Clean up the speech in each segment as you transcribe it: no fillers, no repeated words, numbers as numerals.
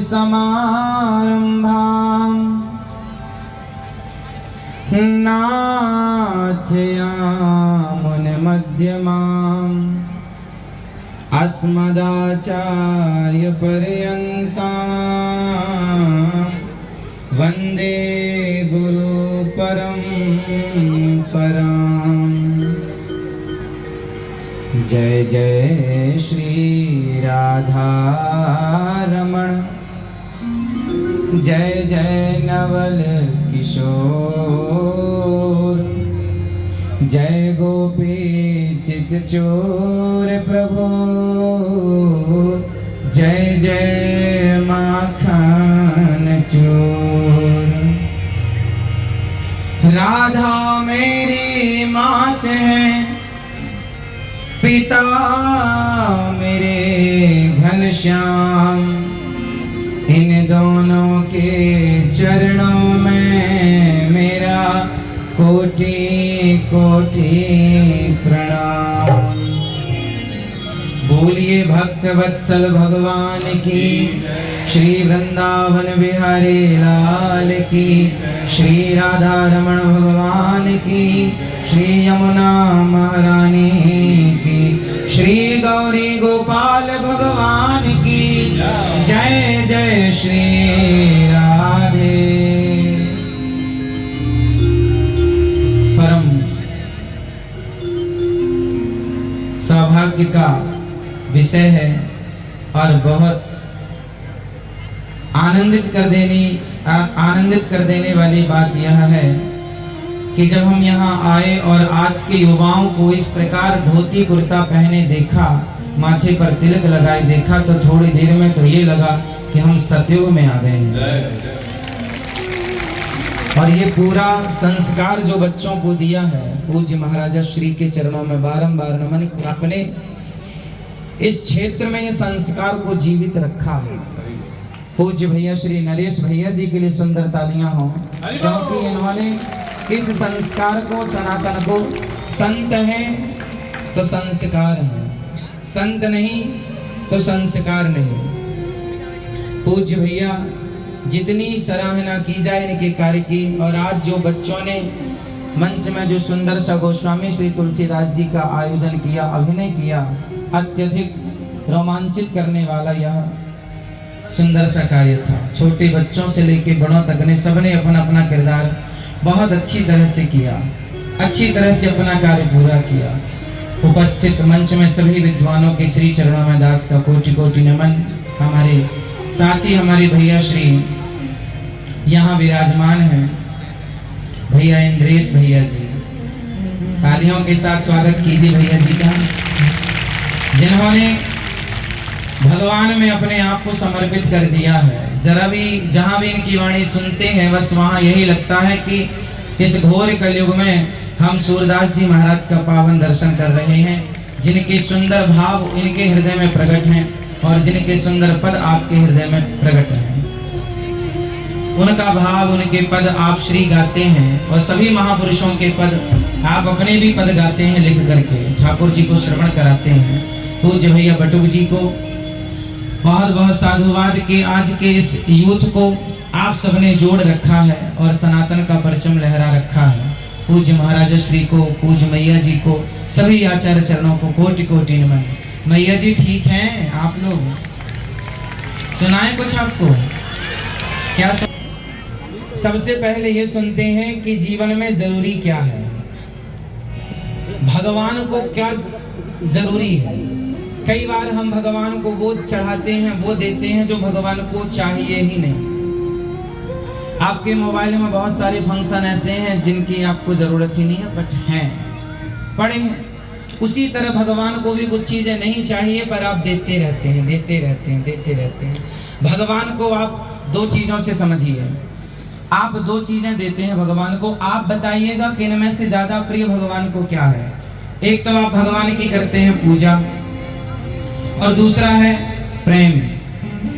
समारंभां नाथयामुनमध्यमाम् अस्मदाचार्यपर्यन्तां वन्दे गुरुपरम्पराम्। जय जय श्री राधा रमण, जय जय नवल किशोर, जय गोपी चित चोर प्रभु, जय जय माखन चोर। राधा मेरी मात है, पिता मेरे घनश्याम, इन दोनों के चरणों में मेरा कोटि कोटि प्रणाम। बोलिए भक्त वत्सल भगवान की, श्री वृंदावन बिहारी लाल की, श्री राधा रमण भगवान की, श्री यमुना महारानी की, श्री गौरी गोपाल भगवान की जय जय श्री राधे। परम सौभाग्य का विषय है और बहुत आनंदित कर देने वाली बात यह है कि जब हम यहाँ आए और आज के युवाओं को इस प्रकार धोती कुर्ता पहने देखा, माथे पर तिलक लगाए देखा, तो थोड़ी देर में तो ये लगा कि हम सतयुग में आ गए हैं। और ये पूरा संस्कार जो बच्चों को दिया है पूज्य महाराजा श्री के चरणों में बारंबार नमन। आपने इस क्षेत्र में ये संस्कार को जीवित रखा है। पूज्य भैया श्री नरेश भैया जी के लिए सुंदर तालियां हों, क्योंकि इन्होंने इस संस्कार को, सनातन को, संत है तो संस्कार है, संत नहीं तो संस्कार नहीं। पूज्य भैया जितनी सराहना की जाए इनके कार्य की, और आज जो बच्चों ने मंच में जो सुंदर सा गोस्वामी श्री तुलसीदास जी का आयोजन किया, अभिनय किया, अत्यधिक रोमांचित करने वाला यह सुंदर सा कार्य था। छोटे बच्चों से लेकर बड़ों तक ने सबने अपना अपना किरदार बहुत अच्छी तरह से किया, अच्छी तरह से अपना कार्य पूरा किया। उपस्थित मंच में सभी विद्वानों के श्री चरणों में दास का कोटि कोटि नमन। हमारे साथ ही हमारे भैया श्री यहाँ विराजमान हैं, भैया इंद्रेश भैया जी, तालियों के साथ स्वागत कीजिए भैया जी का, जिन्होंने भगवान में अपने आप को समर्पित कर दिया है। जरा भी जहाँ भी इनकी वाणी सुनते हैं बस वहाँ यही लगता है कि इस घोर कलयुग में हम सूरदास जी महाराज का पावन दर्शन कर रहे हैं, जिनके सुंदर भाव इनके हृदय में प्रकट हैं और जिनके सुंदर पद आपके हृदय में प्रकट हैं। उनका भाव, उनके पद आप श्री गाते हैं और सभी महापुरुषों के पद आप अपने भी पद गाते हैं लिख करके, ठाकुर जी को श्रवण कराते हैं। पूज्य भैया बटुक जी को बहुत बहुत साधुवाद के आज के इस यूथ को आप सबने जोड़ रखा है और सनातन का परचम लहरा रखा है। पूज्य महाराजा श्री को, पूज्य मैया जी को, सभी आचार्य चरणों को कोटि कोटि नमन। मैया जी ठीक हैं आप लोग? सुनाएं कुछ आपको क्या सबसे पहले ये सुनते हैं कि जीवन में जरूरी क्या है, भगवान को क्या जरूरी है। कई बार हम भगवान को वो चढ़ाते हैं, वो देते हैं जो भगवान को चाहिए ही नहीं। आपके मोबाइल में बहुत सारे फंक्शन ऐसे हैं जिनकी आपको जरूरत ही नहीं है, बट हैं, पड़े हैं। उसी तरह भगवान को भी कुछ चीजें नहीं चाहिए पर आप देते रहते हैं, देते रहते हैं, देते रहते हैं। भगवान को आप दो चीजों से समझिए, आप दो चीजें देते हैं भगवान को। आप बताइएगा कि इनमें से ज्यादा प्रिय भगवान को क्या है। एक तो आप भगवान की करते हैं पूजा और दूसरा है प्रेम।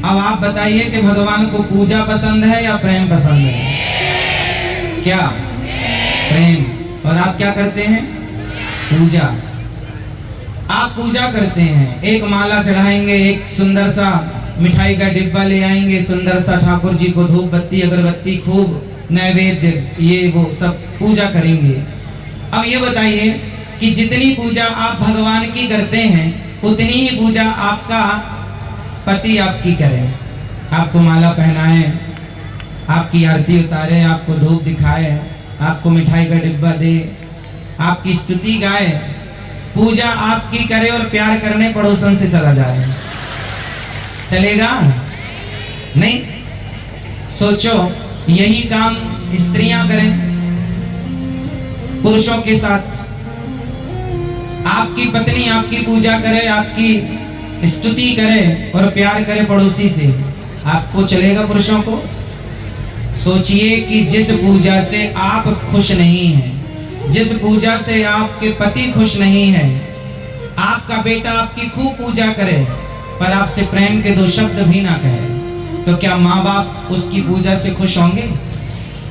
अब आप बताइए कि भगवान को पूजा पसंद है या प्रेम पसंद है? क्या? प्रेम। और आप क्या करते हैं? पूजा। आप पूजा करते हैं, एक माला चढ़ाएंगे, एक सुंदर सा मिठाई का डिब्बा ले आएंगे, सुंदर सा ठाकुर जी को धूप बत्ती अगरबत्ती खूब नैवेद्य ये वो सब पूजा करेंगे। अब ये बताइए कि जितनी पूजा आप भगवान की करते हैं उतनी ही पूजा आपका पति आपकी करे, आपको माला पहनाए, आपकी आरती उतारे, आपको धूप दिखाए, आपको मिठाई का डिब्बा दे, आपकी स्तुति गाए, पूजा आपकी करे और प्यार करने पड़ोसन से चला जाए, चलेगा? नहीं। सोचो यही काम स्त्रियां करें पुरुषों के साथ, आपकी पत्नी आपकी पूजा करे, आपकी स्तुति करे और प्यार करे पड़ोसी से, आपको चलेगा पुरुषों को? सोचिए कि जिस पूजा से आप खुश नहीं हैं, जिस पूजा से आपके पति खुश नहीं है, आपका बेटा आपकी खूब पूजा करे पर आपसे प्रेम के दो शब्द भी ना कहे, तो क्या माँ बाप उसकी पूजा से खुश होंगे?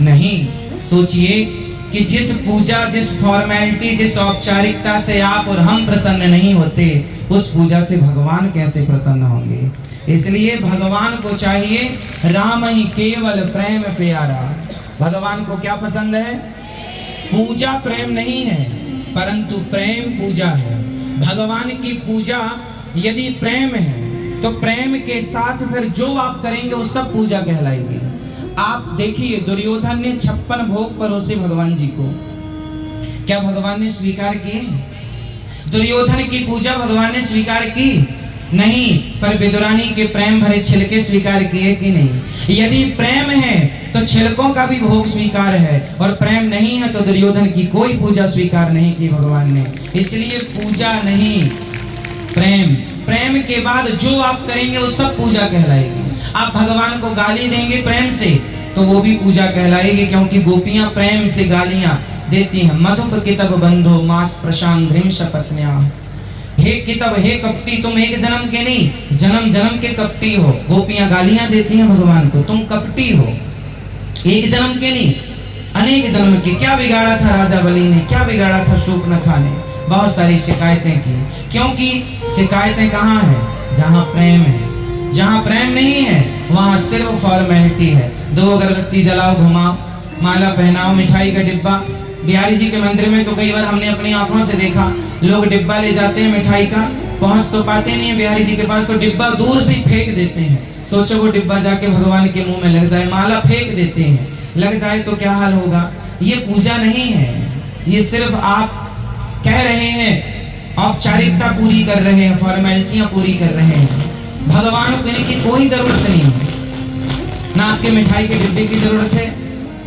नहीं। सोचिए कि जिस पूजा, जिस फॉर्मेलिटी, जिस औपचारिकता से आप और हम प्रसन्न नहीं होते, उस पूजा से भगवान कैसे प्रसन्न होंगे? इसलिए भगवान को चाहिए राम ही केवल प्रेम प्यारा। भगवान को क्या पसंद है? पूजा प्रेम नहीं है, परंतु प्रेम पूजा है। भगवान की पूजा यदि प्रेम है तो प्रेम के साथ फिर जो आप करेंगे वो सब पूजा कहलाएगी। आप देखिए दुर्योधन ने 56 भोग परोसे भगवान जी को, क्या भगवान ने स्वीकार किए? दुर्योधन की पूजा भगवान ने स्वीकार की? नहीं, पर विदुरानी के प्रेम भरे छिलके स्वीकार किए कि नहीं? यदि प्रेम है तो छिलकों का भी भोग स्वीकार है, और प्रेम नहीं है तो दुर्योधन की कोई पूजा स्वीकार नहीं की भगवान ने। इसलिए पूजा नहीं, प्रेम। प्रेम के बाद जो आप करेंगे वो सब पूजा कहलाएगी। आप भगवान को गाली देंगे प्रेम से तो वो भी पूजा कहलाएगी, क्योंकि गोपियां प्रेम से गालियां देती हैं। मधुप कितब बंधो मास प्रशांत ध्रिम शपथन्या। हे कितब, हे कपटी, तुम एक जन्म के नहीं जन्म जन्म के कपटी हो। गोपियां गालियां देती हैं भगवान को, तुम कपटी हो, एक जन्म के नहीं अनेक जन्म के। क्या बिगाड़ा था राजा बलि ने, क्या बिगाड़ा था शूर्पणखा ने? बहुत सारी शिकायतें की, क्योंकि शिकायतें कहाँ है? जहाँ प्रेम है। जहाँ प्रेम नहीं है वहाँ सिर्फ फॉर्मेलिटी है। दो अगरबत्ती जलाओ, घुमाओ, माला पहनाओ, मिठाई का डिब्बा। बिहारी जी के मंदिर में तो कई बार हमने अपनी आंखों से देखा, लोग डिब्बा ले जाते हैं मिठाई का, पहुंच तो पाते नहीं है बिहारी जी के पास, तो डिब्बा दूर से ही फेंक देते हैं। सोचो वो डिब्बा जाके भगवान के मुंह में लग जाए, माला फेंक देते हैं, लग जाए तो क्या हाल होगा? ये पूजा नहीं है, ये सिर्फ आप कह रहे हैं, औपचारिकता पूरी कर रहे हैं, फॉर्मेलिटियां पूरी कर रहे हैं। भगवान को इनकी कोई जरूरत नहीं है। ना आपके मिठाई के डिब्बे की जरूरत है,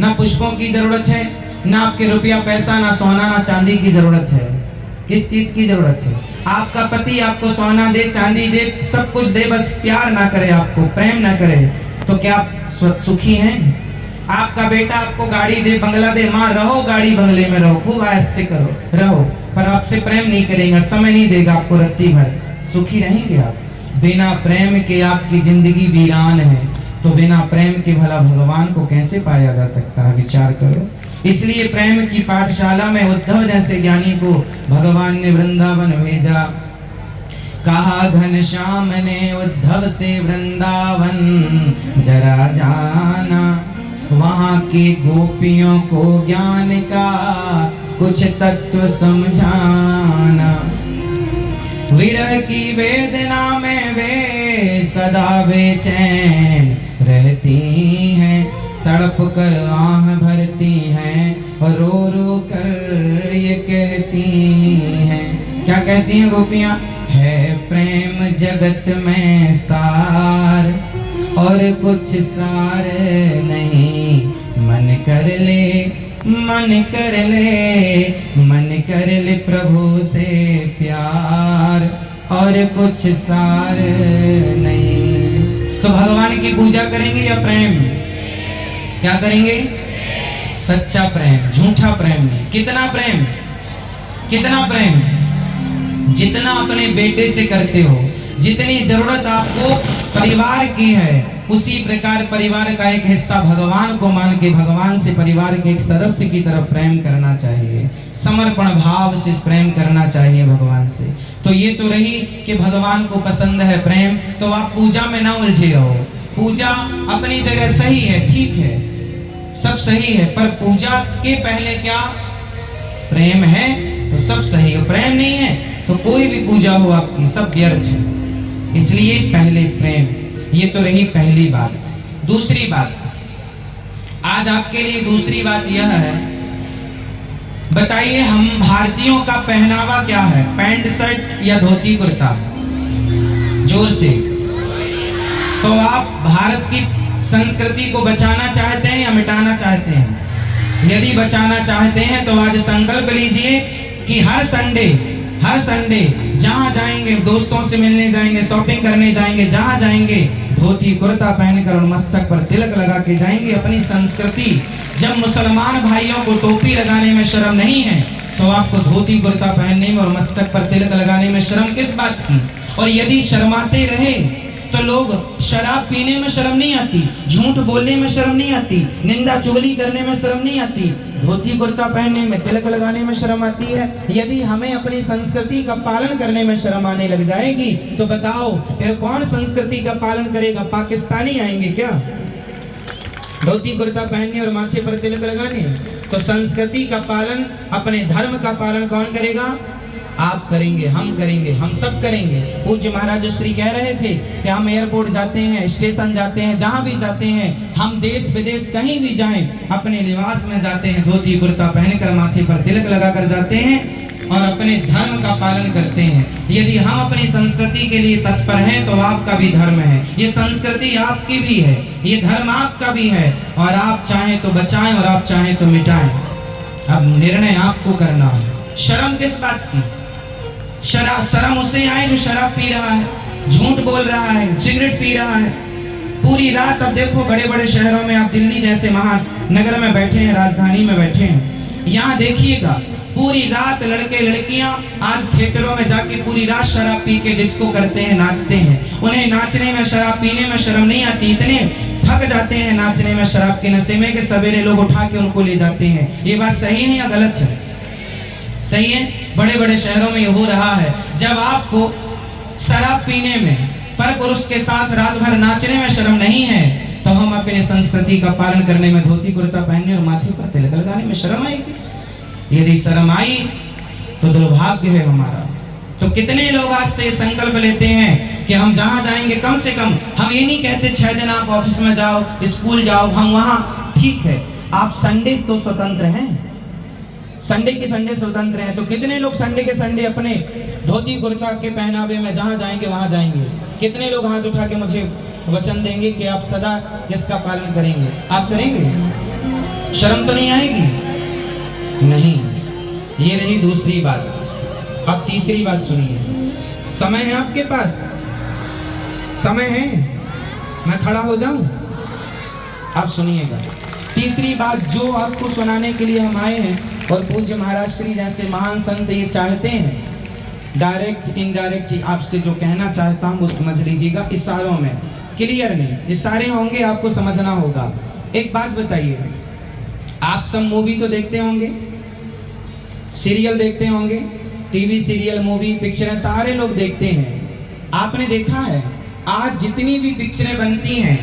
ना पुष्पों की जरूरत है, ना आपके रुपया पैसा, ना सोना, ना चांदी की जरूरत है। किस चीज की जरूरत है? आपका पति आपको सोना दे, चांदी दे, सब कुछ दे, बस प्यार ना करे, आपको प्रेम ना करे, तो क्या आप सुखी हैं? आपका बेटा आपको गाड़ी दे, बंगला दे, माँ रहो गाड़ी बंगले में रहो, खूब ऐश से करो, रहो, पर आपसे प्रेम नहीं करेगा, समय नहीं देगा आपको रत्ती भर, सुखी रहेंगे आप? बिना प्रेम के आपकी जिंदगी वीरान है, तो बिना प्रेम के भला भगवान को कैसे पाया जा सकता है? विचार करो। इसलिए प्रेम की पाठशाला में उद्धव जैसे ज्ञानी को भगवान ने वृंदावन भेजा। कहा घनश्याम ने उद्धव से वृंदावन जरा जाना, वहाँ की गोपियों को ज्ञान का कुछ तत्व समझाना। विरह की वेदना में वे सदा बेचैन रहती हैं, तड़प कर आह भरती हैं और रो रो कर ये कहती हैं। क्या कहती हैं गोपियाँ? है प्रेम जगत में सार और कुछ सार नहीं, मन कर ले, मन कर ले, मन कर ले प्रभु से प्यार और कुछ सार नहीं। तो भगवान की पूजा करेंगे या प्रेम? क्या करेंगे? सच्चा प्रेम, झूठा प्रेम नहीं। कितना प्रेम? कितना प्रेम? जितना अपने बेटे से करते हो, जितनी जरूरत आपको परिवार की है उसी प्रकार परिवार का एक हिस्सा भगवान को मान के भगवान से परिवार के एक सदस्य की तरफ प्रेम करना चाहिए, समर्पण भाव से प्रेम करना चाहिए भगवान से। तो ये तो रही कि भगवान को पसंद है प्रेम, तो आप पूजा में ना उलझे रहो। पूजा अपनी जगह सही है, ठीक है, सब सही है, पर पूजा के पहले क्या प्रेम है तो सब सही है, प्रेम नहीं है तो कोई भी पूजा हो आपकी सब व्यर्थ है। इसलिए पहले प्रेम, ये तो रही पहली बात। दूसरी बात, आज आपके लिए दूसरी बात यह है, बताइए हम भारतीयों का पहनावा क्या है, पैंट शर्ट या धोती कुर्ता? जोर से। तो आप भारत की संस्कृति को बचाना चाहते हैं या मिटाना चाहते हैं? यदि बचाना चाहते हैं तो आज संकल्प लीजिए कि हर संडे जहां जाएंगे, दोस्तों से मिलने जाएंगे, शॉपिंग करने जाएंगे, जहां जाएंगे धोती कुर्ता पहनकर और मस्तक पर तिलक लगा के जाएंगे। अपनी संस्कृति, जब मुसलमान भाइयों को टोपी लगाने में शर्म नहीं है तो आपको धोती कुर्ता पहनने में और मस्तक पर तिलक लगाने में शर्म किस बात की? और यदि शर्माते रहे तो लोग, शराब पीने में शर्म नहीं आती, झूठ बोलने में शर्म नहीं आती, निंदा चुगली करने में शर्म नहीं आती, धोती कुर्ता पहनने में, तिलक लगाने में शर्म आती है। यदि हमें अपनी संस्कृति का पालन करने में शर्म आने लग जाएगी तो बताओ फिर कौन संस्कृति का पालन करेगा? पाकिस्तानी आएंगे क्या धोती कुर्ता पहनने और माथे पर तिलक लगाने? तो संस्कृति का पालन, अपने धर्म का पालन कौन करेगा? आप करेंगे, हम करेंगे, हम सब करेंगे। पूज्य महाराज श्री कह रहे थे कि हम एयरपोर्ट जाते हैं, स्टेशन जाते हैं, जहां भी जाते हैं, हम देश विदेश कहीं भी जाएं, अपने निवास में जाते हैं, धोती कुर्ता पहनकर माथे पर तिलक लगाकर जाते हैं और अपने धर्म का पालन करते हैं। यदि हम अपनी संस्कृति के लिए तत्पर हैं तो आपका भी धर्म है, ये संस्कृति आपकी भी है, ये धर्म आपका भी है, और आप चाहें तो बचाएं और आप चाहें तो मिटाएं। अब निर्णय आपको करना है। शर्म किस बात की? शर्म उसे आए जो शराब पी रहा है, झूठ बोल रहा है, सिगरेट पी रहा है पूरी रात। अब देखो बड़े बड़े शहरों में, आप दिल्ली जैसे महानगर में बैठे हैं, राजधानी में बैठे हैं, यहाँ देखिएगा पूरी रात लड़के लड़कियां आज थिएटरों में जाके पूरी रात शराब पी के डिस्को करते हैं, नाचते हैं। उन्हें नाचने में, शराब पीने में शर्म नहीं आती, इतने थक जाते हैं नाचने में शराब के नशे में कि सवेरे लोग उठा के उनको ले जाते हैं। ये बात सही है या गलत है? सही है। बड़े बड़े शहरों में ये हो रहा है। जब आपको शराब पीने में, पर पुरुष के साथ रात भर नाचने में शर्म नहीं है तो हम अपने संस्कृति का पालन करने में, धोती कुर्ता पहनने और माथे पर तिलक लगाने में शर्म आएगी? यदि शर्म आई तो दुर्भाग्य है हमारा। तो कितने लोग आज से संकल्प लेते हैं कि हम जहां जाएंगे, कम से कम हम ये नहीं कहते 6 दिन आप ऑफिस में जाओ, स्कूल जाओ, हम वहां, ठीक है, आप संडे तो स्वतंत्र हैं, संडे के संडे स्वतंत्र हैं, तो कितने लोग संडे के संडे अपने धोती कुर्ता के पहनावे में जहां जाएंगे वहां जाएंगे? कितने लोग हाथ उठा के मुझे वचन देंगे कि आप सदा इसका पालन करेंगे? आप करेंगे? शर्म तो नहीं आएगी? नहीं। ये रही दूसरी बात। अब तीसरी बात सुनिए। समय है आपके पास? समय है? मैं खड़ा हो जाऊं? आप सुनिएगा। तीसरी बात जो आपको सुनाने के लिए हम आए हैं, और पूज्य महाराज श्री जैसे महान संत ये चाहते हैं, डायरेक्ट इनडायरेक्ट आपसे जो कहना चाहता हूँ वो समझ लीजिएगा, इशारों में, क्लियर नहीं, इशारे होंगे, आपको समझना होगा। एक बात बताइए, आप सब मूवी तो देखते होंगे, सीरियल देखते होंगे, टीवी सीरियल, मूवी, पिक्चरें सारे लोग देखते हैं। आपने देखा है आज जितनी भी पिक्चरें बनती हैं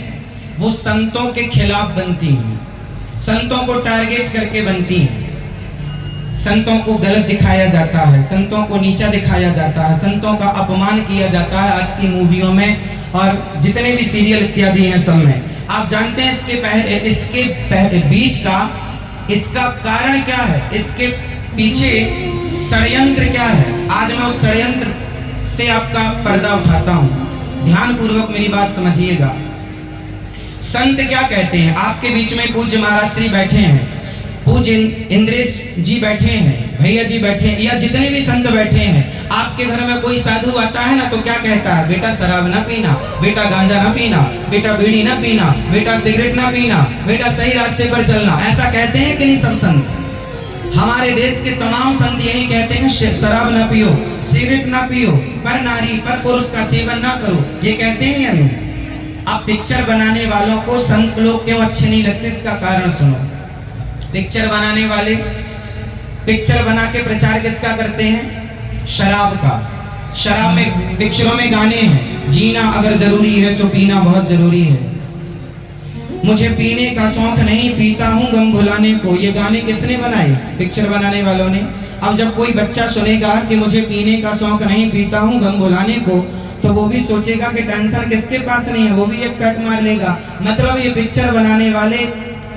वो संतों के खिलाफ बनती हैं, संतों को टारगेट करके बनती हैं, संतों को गलत दिखाया जाता है, संतों को नीचा दिखाया जाता है, संतों का अपमान किया जाता है आज की मूवियों में और जितने भी सीरियल इत्यादि हैं सब में। आप जानते हैं इसके बीच का, इसका कारण क्या है, इसके पीछे षड्यंत्र क्या है? आज मैं उस षड्यंत्र से आपका पर्दा उठाता हूं, ध्यान पूर्वक मेरी बात समझिएगा। संत क्या कहते हैं? आपके बीच में पूज्य महाराज श्री बैठे हैं, पूज्य इंद्रेश जी बैठे हैं, भैया जी बैठे हैं, या जितने भी संत बैठे हैं, आपके घर में कोई साधु आता है ना तो क्या कहता है? बेटा शराब ना पीना, बेटा गांजा ना पीना, बेटा बीड़ी ना पीना, बेटा सिगरेट ना पीना, बेटा सही रास्ते पर चलना। ऐसा कहते हैं कि नहीं सब संत? हमारे देश के तमाम संत यही कहते हैं, शराब ना पियो, सिगरेट ना पियो, पर नारी पर पुरुष का सेवन ना करो, ये कहते हैं या नहीं? अब पिक्चर बनाने वालों को संत लोग क्यों अच्छे नहीं लगते, इसका कारण सुनो। पिक्चर बनाने वाले पिक्चर बना के प्रचार किसका करते हैं? शराब का। शराब में, पिक्चरों में गाने हैं, जीना अगर जरूरी है तो पीना बहुत जरूरी है। मुझे पीने का शौक नहीं, पीता हूँ गम भुलाने को। ये गाने किसने बनाए? पिक्चर बनाने वालों ने। अब जब कोई बच्चा सुनेगा कि मुझे पीने का शौक नहीं, पीता हूँ गम भुलाने को, तो वो भी सोचेगा कि टेंशन किसके पास नहीं है, वो भी एक पैक मार लेगा। मतलब ये पिक्चर बनाने वाले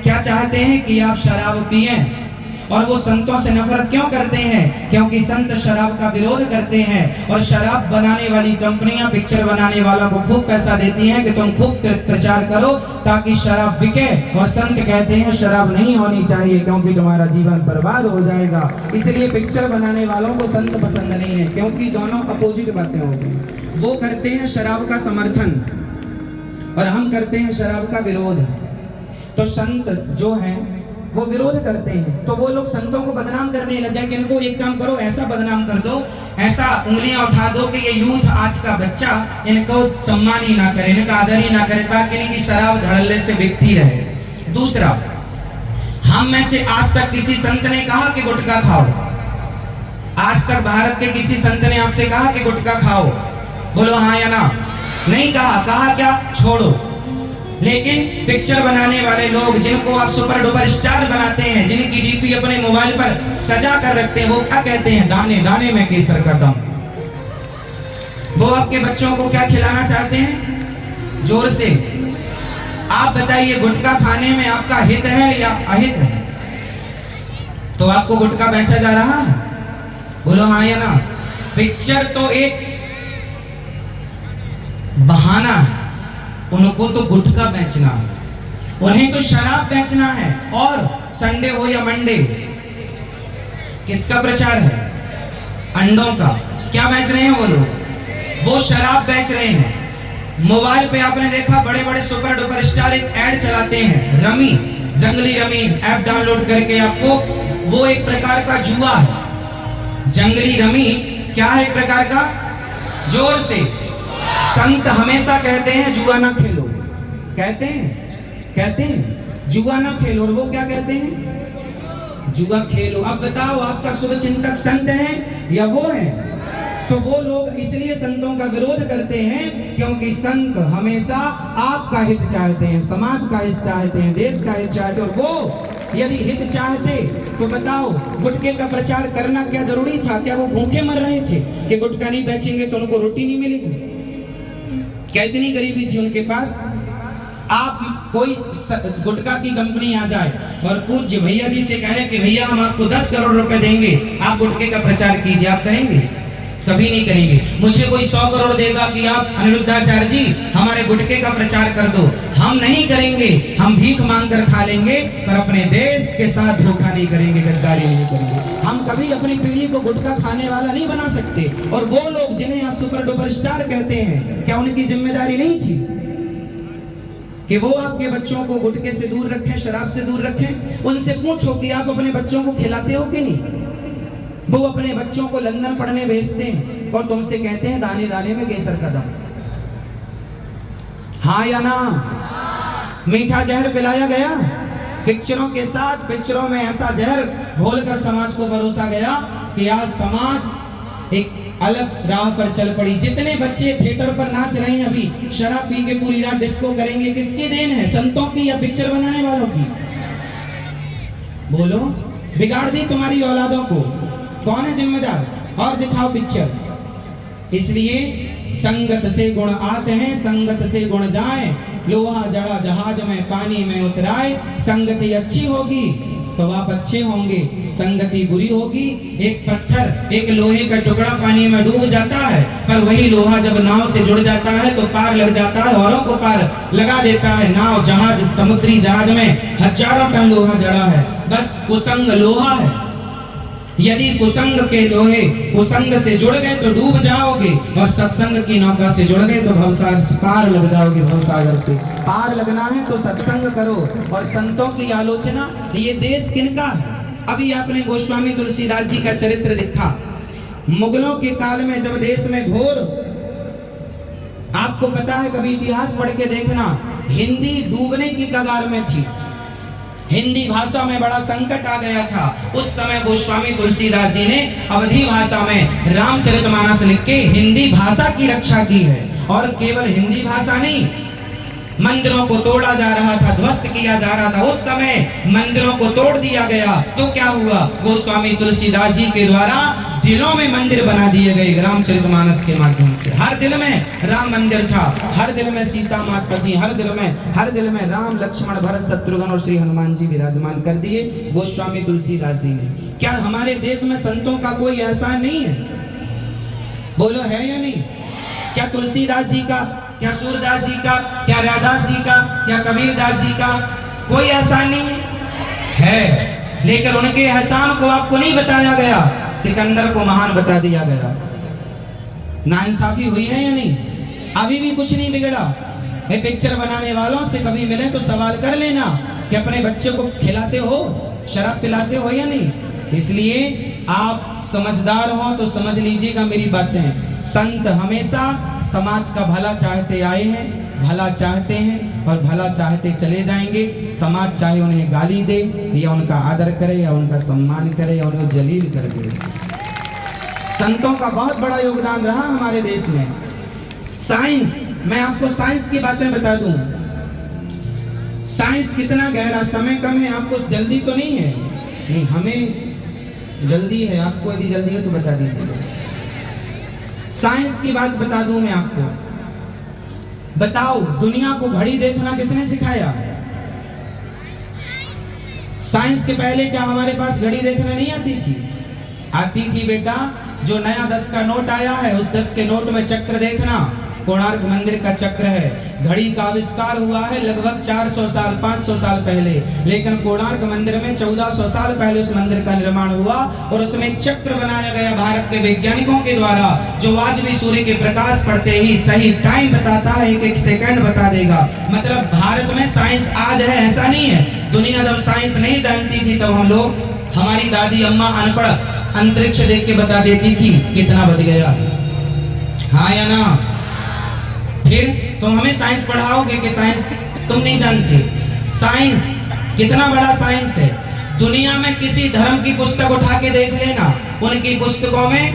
क्या चाहते हैं कि आप शराब पिएं। और वो संतों से नफरत क्यों करते हैं? क्योंकि संत शराब का विरोध करते हैं। और शराब बनाने वाली कंपनियां पिक्चर बनाने वालों को खूब पैसा देती हैं कि तुम खूब प्रचार करो ताकि शराब बिके। और संत कहते हैं शराब नहीं होनी चाहिए क्योंकि तुम्हारा जीवन बर्बाद हो जाएगा। इसलिए पिक्चर बनाने वालों को संत पसंद नहीं है, क्योंकि दोनों अपोजिट बातें होगी। वो करते हैं शराब का समर्थन और हम करते हैं शराब का विरोध। तो संत जो है वो विरोध करते हैं, तो वो लोग संतों को बदनाम करने लगे कि इनको एक काम करो, ऐसा बदनाम कर दो, ऐसा उंगलियां उठा दो कि ये यूथ आज का बच्चा इनको सम्मान ही ना करे, इनका आदर ही ना करे, ताकि इनकी शराब धड़ल्ले से बिकती रहे। दूसरा, हम में से आज तक किसी संत ने कहा कि गुटखा खाओ? आज तक भारत के किसी संत ने आपसे कहा कि गुटखा खाओ? बोलो हाँ या ना। नहीं कहा। कहा क्या? छोड़ो। लेकिन पिक्चर बनाने वाले लोग, जिनको आप सुपर डुपर स्टार बनाते हैं, जिनकी डीपी अपने मोबाइल पर सजा कर रखते हैं, वो क्या कहते हैं? दाने दाने में केसर का दम। वो आपके बच्चों को क्या खिलाना चाहते हैं? जोर से आप बताइए, गुटखा खाने में आपका हित है या अहित है? तो आपको गुटखा बेचा जा रहा है? बोलो हाँ या ना। पिक्चर तो एक बहाना है, उनको तो गुटखा बेचना है, उन्हें तो शराब बेचना है। और संडे हो या मंडे, किसका प्रचार है? अंडों का। क्या बेच रहे हैं वो लोग? वो शराब बेच रहे हैं। मोबाइल पे आपने देखा बड़े बड़े सुपर डुपर स्टार एक ऐड चलाते हैं, रमी, जंगली रमी ऐप डाउनलोड करके आपको, वो एक प्रकार का जुआ है। जंगली रमी क्या है? एक प्रकार का। जोर से। संत हमेशा कहते हैं जुआ ना खेलो, कहते हैं जुआ ना खेलो, और वो क्या कहते हैं? जुआ खेलो। अब बताओ, आपका शुभ चिंतक संत है या वो है? तो वो लोग इसलिए संतों का विरोध करते हैं क्योंकि संत हमेशा आपका हित चाहते हैं, समाज का हित चाहते हैं, देश का हित चाहते हैं। और वो यदि हित चाहते तो बताओ, गुटखे का प्रचार करना क्या जरूरी था? क्या वो भूखे मर रहे थे कि गुटखा नहीं बेचेंगे तो उनको रोटी नहीं मिलेगी? कितनी गरीबी थी उनके पास। आप कोई गुटखा की कंपनी आ जाए और पूज्य भैया जी से कहे कि भैया हम आपको 10 करोड़ रुपए देंगे, आप गुटखे का प्रचार कीजिए, आप करेंगे? कभी नहीं करेंगे। मुझे कोई 100 करोड़ देगा कि आप अनिरुद्धाचार्य जी हमारे गुटखे का प्रचार कर दो, हम नहीं करेंगे। हम भीख मांग कर खा लेंगे, पर अपने देश के साथ धोखा नहीं करेंगे, गद्दारी नहीं करेंगे। हम कभी अपनी पीढ़ी को गुटखा खाने वाला नहीं बना सकते। और वो लोग जिन्हें आप सुपर डुपर स्टार कहते हैं, क्या उनकी जिम्मेदारी नहीं थी कि वो आपके बच्चों को गुटखे से दूर रखें, शराब से दूर रखें? उनसे पूछो कि आप अपने बच्चों को खिलाते हो कि नहीं? वो अपने बच्चों को लंदन पढ़ने भेजते हैं और तुमसे कहते हैं दाने दाने में केसर का दम। हाँ या ना? मीठा जहर पिलाया गया पिक्चरों के साथ। पिक्चरों में ऐसा जहर घोलकर समाज को परोसा गया कि आज समाज एक अलग राह पर चल पड़ी। जितने बच्चे थिएटर पर नाच रहे हैं अभी, शराब पी के पूरी रात डिस्को करेंगे, किसकी देन है? संतों की या पिक्चर बनाने वालों की? बोलो। बिगाड़ दी तुम्हारी औलादों को, कौन है जिम्मेदार? और दिखाओ पिक्चर। इसलिए संगत से गुण आते हैं, संगत से गुण जाए, लोहा जड़ा जहाज में पानी में उतराए। संगति अच्छी होगी तो आप अच्छे होंगे, संगति बुरी होगी। एक पत्थर, एक लोहे का टुकड़ा पानी में डूब जाता है, पर वही लोहा जब नाव से जुड़ जाता है तो पार लग जाता है, औरों को पार लगा देता है। नाव, जहाज, समुद्री जहाज में हजारों टन लोहा जड़ा है, बस कुसंग लोहा है। यदि कुसंग के लोहे कुसंग से जुड़ गए तो डूब जाओगे, और सत्संग की नौका से जुड़ गए तो भवसागर से पार लग जाओगे। भवसागर से पार लगना है तो सत्संग करो। और संतों की आलोचना, ये देश किनका है? अभी आपने गोस्वामी तुलसीदास जी का चरित्र देखा। मुगलों के काल में जब देश में घोर आपको पता है, कभी इतिहास पढ़ के देखना, हिंदी डूबने की कगार में थी, हिंदी भाषा में बड़ा संकट आ गया था। उस समय गोस्वामी तुलसीदास जी ने अवधी भाषा में रामचरितमानस लिख के हिंदी भाषा की रक्षा की है। और केवल हिंदी भाषा नहीं, मंदिरों को तोड़ा जा रहा था, ध्वस्त किया जा रहा था। उस समय मंदिरों को तोड़ दिया गया तो क्या हुआ, गोस्वामी तुलसीदास जी के द्वारा दिलों में मंदिर बना दिए गए रामचरितमानस के माध्यम से। हर दिल में राम मंदिर था, हर दिल में सीता माता जी, हर दिल में राम लक्ष्मण भरत शत्रुघ्न और श्री हनुमान जी विराजमान कर दिए गोस्वामी तुलसीदास जी ने। क्या हमारे देश में संतों का कोई एहसान नहीं है? बोलो, है या नहीं? क्या तुलसीदास जी का, क्या सूरदास जी का, क्या राधास जी का, क्या कबीरदास जी का कोई एहसान नहीं है? लेकिन उनके एहसान को आपको नहीं बताया गया, सिकंदर को महान बता दिया गया। नाइंसाफी हुई है या नहीं? अभी भी कुछ नहीं बिगड़ा। पिक्चर बनाने वालों से कभी मिले तो सवाल कर लेना कि अपने बच्चे को खिलाते हो, शराब पिलाते हो या नहीं? इसलिए आप समझदार हो तो समझ लीजिएगा मेरी बातें। संत हमेशा समाज का भला चाहते आए हैं, भला चाहते हैं और भला चाहते चले जाएंगे। समाज चाहे उन्हें गाली दे या उनका आदर करे या उनका सम्मान करे या उन्हें जलील कर दे। संतों का बहुत बड़ा योगदान रहा हमारे देश में। साइंस, मैं आपको साइंस की बातें बता दूं। साइंस कितना गहरा, समय कम है, आपको जल्दी तो नहीं है? नहीं, हमें जल्दी है। आपको यदि जल्दी है तो बता दीजिए। साइंस की बात बता दूं मैं आपको। बताओ, दुनिया को घड़ी देखना किसने सिखाया? साइंस के पहले क्या हमारे पास घड़ी देखना नहीं आती थी? आती थी बेटा। जो नया 10 का नोट आया है, उस 10 के नोट में चक्र देखना, कोणार्क मंदिर का चक्र है। घड़ी का आविष्कार हुआ है लगभग 400 साल 500 साल पहले, लेकिन कोणार्क मंदिर में 1400 साल पहले उस मंदिर का निर्माण हुआ और उसमें चक्र बनाया गया भारत के वैज्ञानिकों के द्वारा, जो आज भी सूर्य के प्रकाश पड़ते ही सही टाइम बताता है, एक एक सेकंड बता देगा। मतलब भारत में साइंस आज है, ऐसा नहीं है। दुनिया जब साइंस नहीं जानती थी तब हम लोग, हमारी दादी अम्मा अनपढ़ अंतरिक्ष देख के बता देती थी कितना बज गया, हाँ या ना? फिर तुम हमें साइंस पढ़ाओगे कि साइंस तुम नहीं जानते? साइंस कितना बड़ा साइंस है। दुनिया में किसी धर्म की पुस्तक उठा के देख लेना, उनकी पुस्तकों में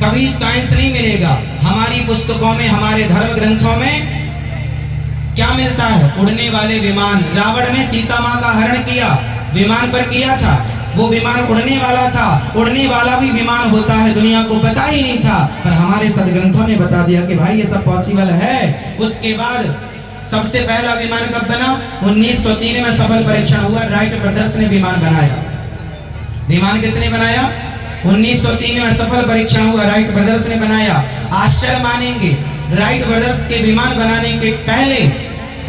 कभी साइंस नहीं मिलेगा। हमारी पुस्तकों में, हमारे धर्म ग्रंथों में क्या मिलता है? उड़ने वाले विमान। रावण ने सीता माँ का हरण किया, विमान पर किया था, वो विमान उड़ने वाला था। उड़ने वाला भी विमान होता है, दुनिया को पता ही नहीं था, पर हमारे सदग्रंथों ने बता दिया कि भाई ये सब पॉसिबल है। उसके बाद सबसे पहला विमान कब बना? 1903 में सफल परीक्षण हुआ, राइट ब्रदर्स ने विमान बनाया। विमान किसने बनाया? 1903 में सफल परीक्षण हुआ, राइट ब्रदर्स ने बनाया। आश्चर्य मानेंगे, राइट ब्रदर्स के विमान बनाने के पहले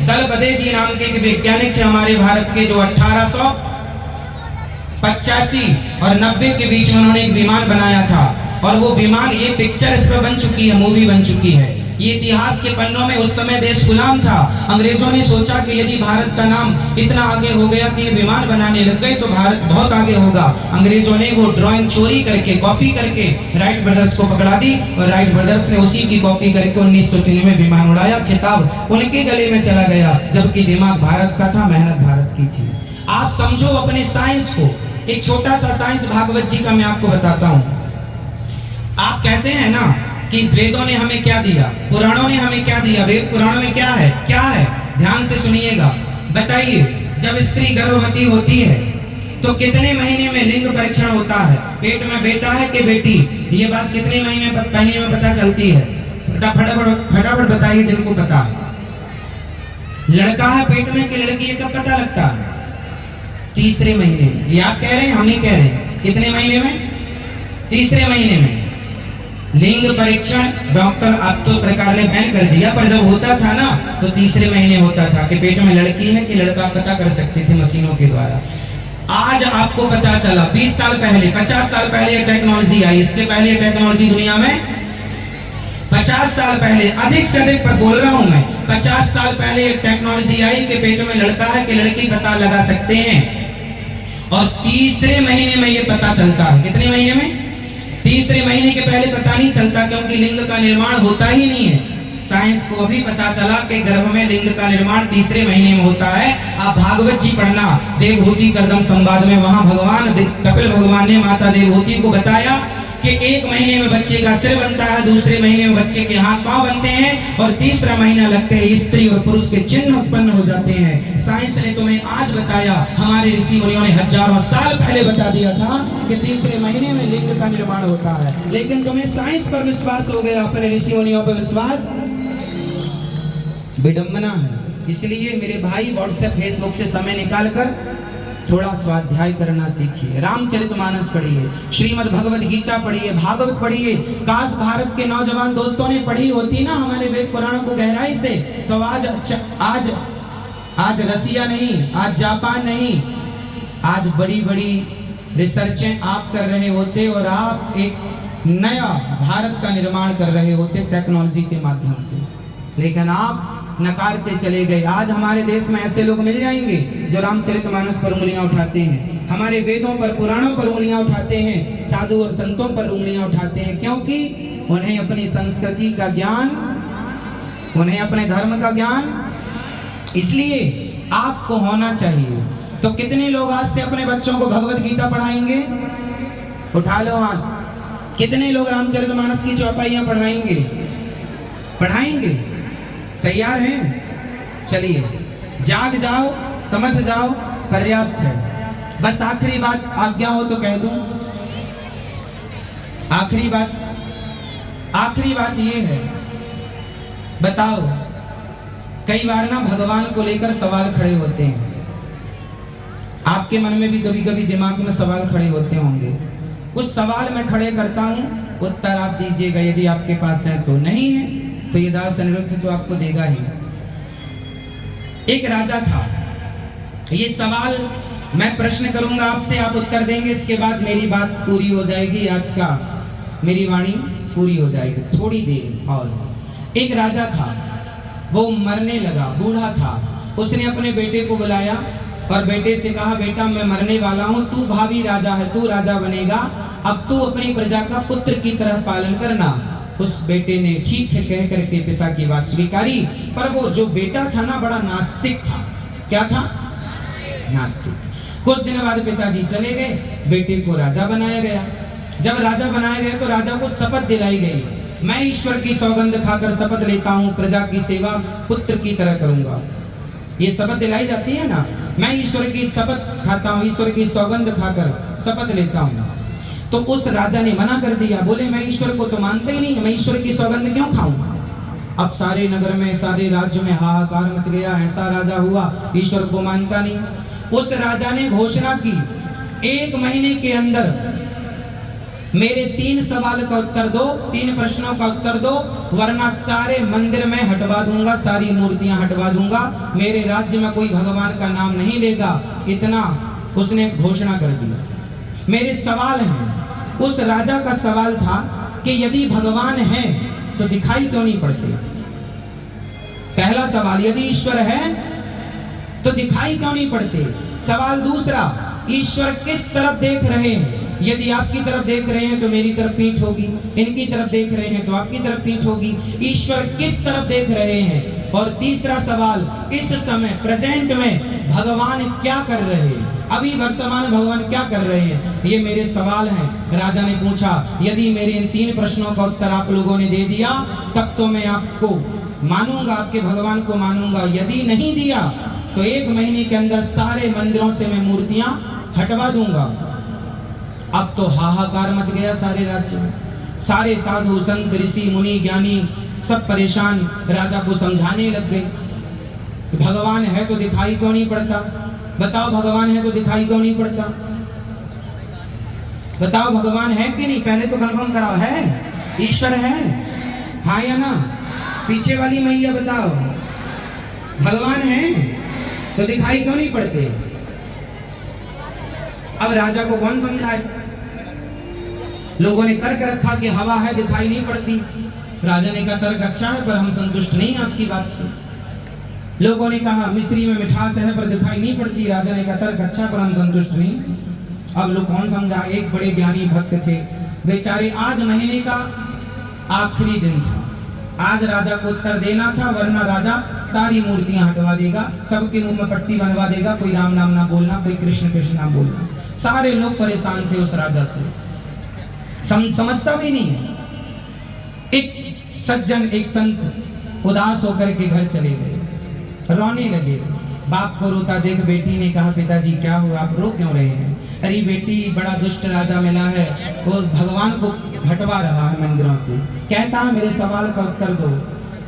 दलपदे जी नाम के एक वैज्ञानिक थे हमारे भारत के, जो 1885 और 90 के बीच में उन्होंने एक विमान बनाया था। और वो विमान, ये पिक्चर इस पर बन चुकी है, मूवी बन चुकी है। ये इतिहास के पन्नों में, उस समय देश गुलाम था। अंग्रेजों ने सोचा कि यदि भारत का नाम इतना आगे हो गया कि ये विमान बनाने लग गए तो भारत बहुत आगे होगा। अंग्रेजों ने वो ड्राइंग चोरी करके, कॉपी करके राइट ब्रदर्स को पकड़ा दी और राइट ब्रदर्स ने उसी की कॉपी करके 1903 में विमान उड़ाया। खिताब उनके गले में चला गया, जबकि दिमाग भारत का था, मेहनत भारत की थी। आप समझो अपने साइंस को। एक छोटा सा साइंस भागवत जी का मैं आपको बताता हूँ। आप कहते हैं ना कि वेदों ने हमें क्या दिया, पुराणों ने हमें क्या दिया। वेद पुराणों में क्या है? क्या है? ध्यान से सुनिएगा। बताइए, जब स्त्री गर्भवती होती है तो कितने महीने में लिंग परीक्षण होता है? पेट में बेटा है कि बेटी, ये बात कितने महीने में पता चलती है? फटाफट बताइए जिनको पता। लड़का है पेट में कि लड़की है, कब पता लगता है? तीसरे महीने में। ये आप कह रहे हैं, हम नहीं कह रहे। कितने महीने में? तीसरे महीने में। लिंग परीक्षण डॉक्टर अब तो सरकार ने बैन कर दिया, पर जब होता था ना तो तीसरे महीने होता था कि पेट में लड़की है कि लड़का, पता कर सकते थे मशीनों के द्वारा। आज आपको पता चला, 20 साल पहले, 50 साल पहले ये टेक्नोलॉजी आई। इसके पहले टेक्नोलॉजी दुनिया में 50 साल पहले, अधिक से अधिक पर बोल रहा हूं मैं, 50 साल पहले ये टेक्नोलॉजी आई कि पेट में लड़का है कि लड़की पता लगा सकते हैं। और तीसरे महीने में ये पता चलता है। कितने महीने में? तीसरे महीने के पहले पता नहीं चलता, क्योंकि लिंग का निर्माण होता ही नहीं है। साइंस को अभी पता चला कि गर्भ में लिंग का निर्माण तीसरे महीने में होता है। आप भागवत जी पढ़ना, देवहूति कर्दम संवाद में, वहां भगवान कपिल भगवान ने माता देवहूति को बताया कि एक महीने में बच्चे का सिर बनता है, दूसरे महीने में बच्चे के हाथ पांव बनते हैं, और तीसरा महीना लगते हैं स्त्री और पुरुष के चिन्ह उत्पन्न हो जाते हैं। साइंस ने तुम्हें आज बताया, हमारे ऋषि मुनियों ने हजारों साल पहले बता दिया था कि तीसरे महीने में लिंग का निर्माण होता है। लेकिन तुम्हें साइंस पर विश्वास हो गया, अपने ऋषि मुनियों पर विश्वास विडंबना है। इसलिए मेरे भाई व्हाट्सएप फेसबुक से समय निकालकर थोड़ा स्वाध्याय करना सीखिए, रामचरितमानस पढ़िए, श्रीमद् भगवद गीता पढ़िए, भागवत पढ़िए। काश भारत के नौजवान दोस्तों ने पढ़ी होती ना हमारे वेद पुराणों को गहराई से, तो आज रसिया नहीं, आज जापान नहीं, आज बड़ी बड़ी रिसर्चें आप कर रहे होते और आप एक नया भारत का निर्माण कर रहे होते टेक्नोलॉजी के माध्यम से। लेकिन आप नकारते चले गए। आज हमारे देश में ऐसे लोग मिल जाएंगे जो रामचरितमानस पर उंगलियां उठाते हैं, हमारे वेदों पर पुराणों पर उंगलियां उठाते हैं, साधु और संतों पर उंगलियां उठाते हैं, क्योंकि उन्हें अपनी संस्कृति का ज्ञान, उन्हें अपने धर्म का ज्ञान इसलिए आपको होना चाहिए। तो कितने लोग आज से अपने बच्चों को भगवत गीता पढ़ाएंगे? उठा लो हाथ। कितने लोग रामचरितमानस की चौपाइयां पढ़ाएंगे? तैयार हैं? चलिए, जाग जाओ, समझ जाओ, पर्याप्त है। बस आखिरी बात आज्ञा हो तो कह दूं। आखिरी बात ये है, बताओ, कई बार ना भगवान को लेकर सवाल खड़े होते हैं। आपके मन में भी कभी कभी दिमाग में सवाल खड़े होते होंगे। कुछ सवाल मैं खड़े करता हूं, उत्तर आप दीजिएगा, यदि आपके पास है तो, नहीं है तो ये दास अनिरुद्ध तो आपको देगा ही। एक राजा था, ये सवाल मैं प्रश्न करूंगा आपसे, आप उत्तर देंगे, इसके बाद मेरी बात पूरी हो जाएगी, आज का मेरी वाणी पूरी हो जाएगी थोड़ी देर और। एक राजा था, वो मरने लगा, बूढ़ा था। उसने अपने बेटे को बुलाया और बेटे से कहा, बेटा मैं मरने वाला हूं, तू भावी राजा है, तू राजा बनेगा, अब तू अपनी प्रजा का पुत्र की तरह पालन करना। उस बेटे ने ठीक है कह करके पिता की बात स्वीकारी, पर वो जो बेटा था ना बड़ा नास्तिक था। क्या था? नास्तिक। कुछ दिन बाद पिताजी चले गए, बेटे को राजा बनाया गया। जब राजा बनाया गया तो राजा को शपथ दिलाई गई, मैं ईश्वर की सौगंध खाकर शपथ लेता हूँ, प्रजा की सेवा पुत्र की तरह करूंगा। ये शपथ दिलाई जाती है ना, मैं ईश्वर की शपथ खाता हूँ, ईश्वर की सौगंध खाकर शपथ लेता हूँ। तो उस राजा ने मना कर दिया, बोले मैं ईश्वर को तो मानता ही नहीं, मैं ईश्वर की सौगंध क्यों खाऊं। अब सारे नगर में, सारे राज्य में हाहाकार मच गया, ऐसा राजा हुआ ईश्वर को मानता नहीं। उस राजा ने घोषणा की, 1 महीने के अंदर मेरे 3 सवाल का उत्तर दो, 3 प्रश्नों का उत्तर दो, वरना सारे मंदिर में हटवा दूंगा, सारी मूर्तियां हटवा दूंगा, मेरे राज्य में कोई भगवान का नाम नहीं लेगा। इतना उसने घोषणा कर दी। मेरे सवाल हैं। उस राजा का सवाल था कि यदि भगवान है तो दिखाई क्यों नहीं पड़ते? पहला सवाल, यदि ईश्वर है तो दिखाई क्यों नहीं पड़ते? सवाल दूसरा, ईश्वर किस तरफ देख रहे हैं? यदि आपकी तरफ देख रहे हैं तो मेरी तरफ पीठ होगी, इनकी तरफ देख रहे हैं तो आपकी तरफ पीठ होगी। ईश्वर किस तरफ देख रहे हैं? और तीसरा सवाल, इस समय प्रेजेंट में भगवान क्या कर रहे हैं? अभी वर्तमान भगवान क्या कर रहे हैं? ये मेरे सवाल हैं। राजा ने पूछा, यदि मेरे इन 3 प्रश्नों का उत्तर आप लोगों ने दे दिया तब तो मैं आपको मानूंगा, आपके भगवान को मानूंगा। यदि नहीं दिया तो 1 महीने के अंदर सारे मंदिरों से मैं मूर्तियां हटवा दूंगा। अब तो हाहाकार मच गया सारे राज्य में। सारे साधु संत ऋषि मुनि ज्ञानी सब परेशान, राजा को समझाने लग गए, भगवान है तो दिखाई क्यों नहीं पड़ता? बताओ, भगवान है तो दिखाई क्यों नहीं पड़ता? बताओ, भगवान है कि नहीं? पहले तो कंफर्म कराओ, है? ईश्वर है, हाँ या ना? पीछे वाली मैया बताओ, भगवान है तो दिखाई क्यों नहीं पड़ते? अब राजा को कौन समझाए? लोगों ने तर्क रखा कि हवा है दिखाई नहीं पड़ती। राजा ने कहा, तर्क अच्छा है पर हम संतुष्ट नहीं आपकी बात से। लोगों ने कहा, मिश्री में मिठास है पर दिखाई नहीं पड़ती। राजा ने कहा, तर्क अच्छा पर हम संतुष्ट नहीं। अब लोग कौन समझा? एक बड़े ज्ञानी भक्त थे बेचारे, आज महीने का आखिरी दिन था, आज राजा को उत्तर देना था, वरना राजा सारी मूर्तियां हटवा देगा, सबके मुंह में पट्टी बनवा देगा, कोई राम नाम ना बोलना, कोई कृष्ण कृष्ण नाम बोलना। सारे लोग परेशान थे उस राजा से, समझता भी नहीं है। एक सज्जन, एक संत उदास होकर के घर चले गए, रोने लगे। बाप को रोता देख बेटी ने कहा, पिताजी क्या हुआ, आप रो क्यों रहे हैं? अरे बेटी, बड़ा दुष्ट राजा मिला है, वो भगवान को हटवा रहा है मंदिरों से, कहता है मेरे सवाल का उत्तर दो।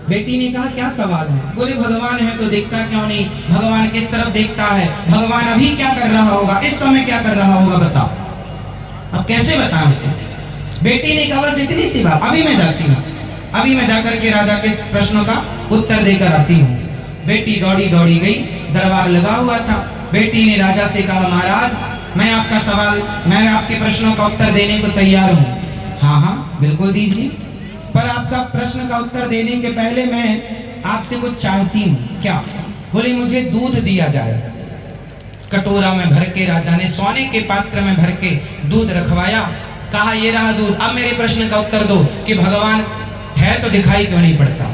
बेटी ने कहा, क्या सवाल है? बोले, भगवान है तो देखता क्यों नहीं? भगवान किस तरफ देखता है? भगवान अभी क्या कर रहा होगा, इस समय क्या कर रहा होगा, बताओ। अब कैसे बताएं उसे? बेटी ने कहा, बस इतनी सी बात, अभी मैं जाती हूँ, अभी मैं जाकर के राजा के प्रश्नों का उत्तर देकर आती हूँ। बेटी दौड़ी दौड़ी गई, दरबार लगा हुआ था। बेटी ने राजा से कहा, महाराज मैं आपके प्रश्नों का उत्तर देने को तैयार हूँ। हाँ हाँ बिल्कुल दीजिए, पर आपका प्रश्न का उत्तर देने के पहले मैं आपसे कुछ चाहती हूँ। क्या? बोले, मुझे दूध दिया जाए। कटोरा में भर के राजा ने सोने के पात्र में भर के दूध रखवाया। कहा, ये रहा दूध, अब मेरे प्रश्न का उत्तर दो कि भगवान है तो दिखाई क्यों नहीं पड़ता,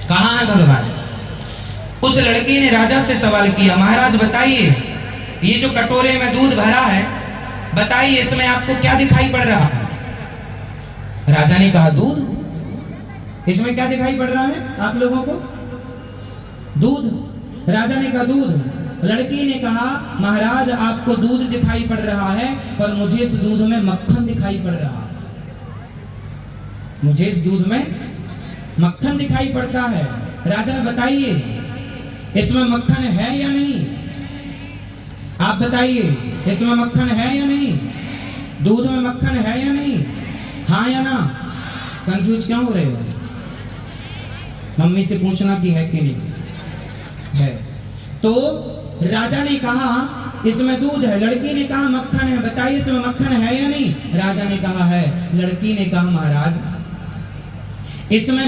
कहाँ है भगवान? उस लड़की ने राजा से सवाल किया, महाराज बताइए, ये जो कटोरे में दूध भरा है, बताइए इसमें आपको क्या दिखाई पड़ रहा है? राजा ने कहा, दूध। इसमें क्या दिखाई पड़ रहा है आप लोगों को? दूध। राजा ने कहा, दूध। लड़की ने कहा, महाराज आपको दूध दिखाई पड़ रहा है, पर मुझे इस दूध में मक्खन दिखाई पड़ रहा है। मुझे इस दूध में मक्खन दिखाई पड़ता है। राजा बताइए, इसमें मक्खन है या नहीं? आप बताइए, इसमें मक्खन है या नहीं? दूध में मक्खन है या नहीं? हाँ या ना? कंफ्यूज क्यों हो रहे हो? मम्मी से पूछना कि है कि नहीं है। तो राजा ने कहा, इसमें दूध है। लड़की ने कहा, मक्खन है, बताइए इसमें मक्खन है या नहीं? राजा ने कहा, है। लड़की ने कहा, महाराज इसमें